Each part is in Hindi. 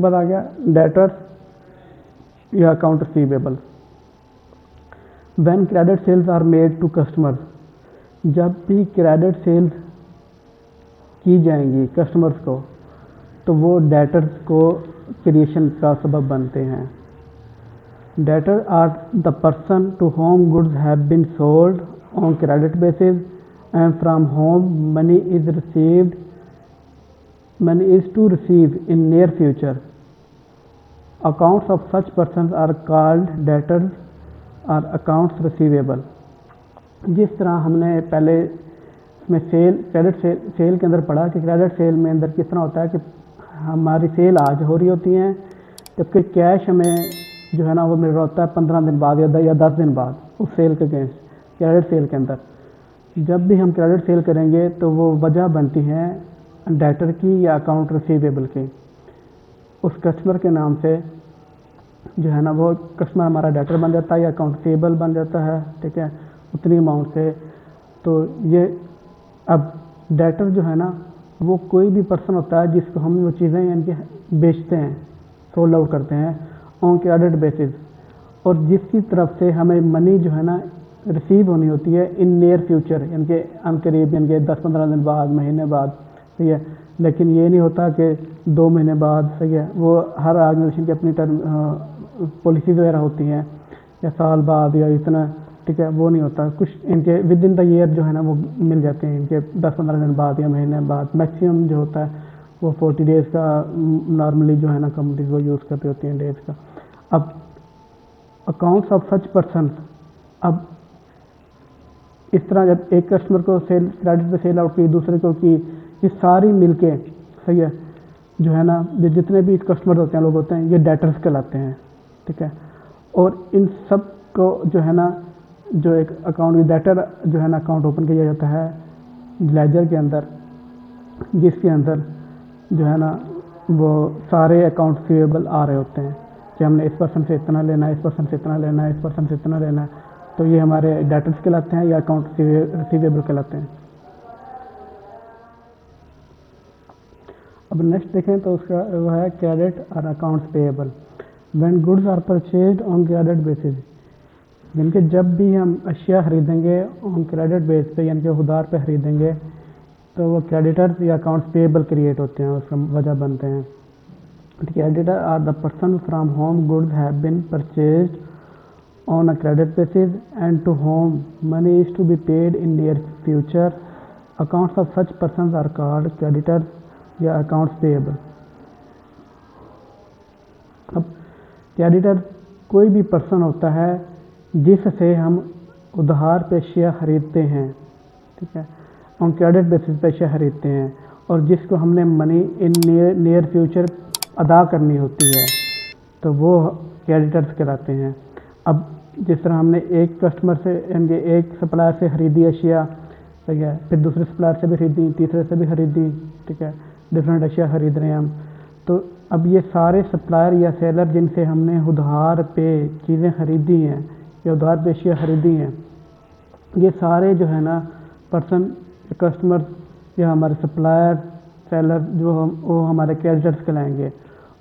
बाद आ गया डेटर्स या account receivable. When credit sales are made to customers, जब भी क्रेडिट सेल्स की जाएंगी कस्टमर्स को तो वो डेटर्स को क्रिएशन का सबब बनते हैं। Debtor are the person to whom goods have been sold on credit basis and from whom money is to receive in near future. Accounts of such persons are called debtors or accounts receivable। जिस तरह हमने पहले इसमें क्रेडिट सेल के अंदर पढ़ा कि क्रेडिट सेल में अंदर किस तरह होता है कि हमारी सेल आज हो रही होती है, जबकि कैश हमें जो है ना वो मिल रहा होता है 15 दिन बाद या 10 दिन बाद उस सेल के अगेंस्ट। क्रेडिट सेल के अंदर जब भी हम क्रेडिट सेल करेंगे तो वो वजह बनती है डेटर की या अकाउंट रिसीवेबल की। उस कस्टमर के नाम से जो है ना वो कस्टमर हमारा डेटर बन जाता है या अकाउंट रिसीवेबल बन जाता है, ठीक है, उतनी अमाउंट से। तो ये अब डेटर जो है ना वो कोई भी पर्सन होता है जिसको हम वो चीज़ें यानी कि बेचते हैं, सोल्ड आउट करते हैं ऑन क्रेडिट बेसिस, और जिसकी तरफ से हमें मनी जो है ना रिसीव होनी होती है इन नियर फ्यूचर, यानी कि अनकरीब, यानी कि 10-15 दिन बाद, महीने बाद, सही है। लेकिन ये नहीं होता कि 2 महीने बाद, सही है, वो हर ऑर्गेनाइजेशन की अपनी टर्म पॉलिसीज वगैरह होती हैं, या साल बाद या इतना, ठीक है, वो नहीं होता। कुछ इनके विद इन द ईयर जो है ना वो मिल जाते हैं, इनके 10-15 दिन बाद या महीने बाद। मैक्सिमम जो होता है वो 40 डेज़ का नॉर्मली जो है ना कंपनीज वो यूज़ करती होती हैं डेज का। अब अकाउंट्स ऑफ सच पर्सन, अब इस तरह जब एक कस्टमर को सेल क्रेडिट पे सेल आउट की, दूसरे को की, ये सारी मिलके, सही है, जो है ना जितने भी कस्टमर होते हैं, लोग होते हैं, ये डेटर्स कहलाते हैं, ठीक है। और इन सब को जो है ना जो एक अकाउंट डेटर जो है ना अकाउंट ओपन किया जाता है लेजर के अंदर, जिसके अंदर जो है ना वो सारे अकाउंट रिसीवेबल आ रहे होते हैं कि हमने इस पर्सन से इतना लेना है, इस पर्सन से इतना लेना है, इस पर्सन से इतना लेना है। तो ये हमारे डेटर्स कहलाते हैं या अकाउंट रिसीवेबल कहलाते हैं। अब नेक्स्ट देखें तो उसका वो है क्रेडिट और accounts payable. When goods are purchased on credit basis, यानी कि जब भी हम अशिया खरीदेंगे ऑन क्रेडिट बेस पे, यानी कि उधार पे खरीदेंगे, तो वो क्रेडिटर्स या अकाउंट्स पेएबल क्रिएट होते हैं, उसका वजह बनते हैं। Creditor are the person from whom goods have been purchased on a credit basis and to whom money is to be paid in near future. Accounts of such persons are called creditors या accounts payable। अब क्रेडिटर कोई भी पर्सन होता है जिससे हम उधार पे शेयर खरीदते हैं, ठीक है, ऑन क्रेडिट बेसिस पे शेयर खरीदते हैं, और जिसको हमने मनी इन नियर फ्यूचर अदा करनी होती है, तो वो क्रेडिटर्स कहलाते हैं। अब जिस तरह हमने एक कस्टमर से यानी एक सप्लायर से खरीदी अशिया, ठीक है, फिर दूसरे सप्लायर से भी खरीदी, तीसरे से भी खरीदी, ठीक है, डिफरेंट अशिया खरीद रहे हैं हम। तो अब ये सारे सप्लायर या सेलर जिनसे हमने उधार पे चीज़ें खरीदी हैं या उधार पे अशिया खरीदी हैं, ये सारे जो है ना पर्सन कस्टमर या हमारे सप्लायर सेलर वो हमारे क्रेडिटर्स कहलाएंगे।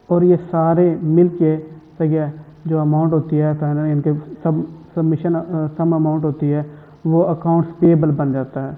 और ये सारे मिल के, सही है, जो अमाउंट होती है फाइनल इनके सम अमाउंट होती है वो अकाउंट्स पेएबल बन जाता है।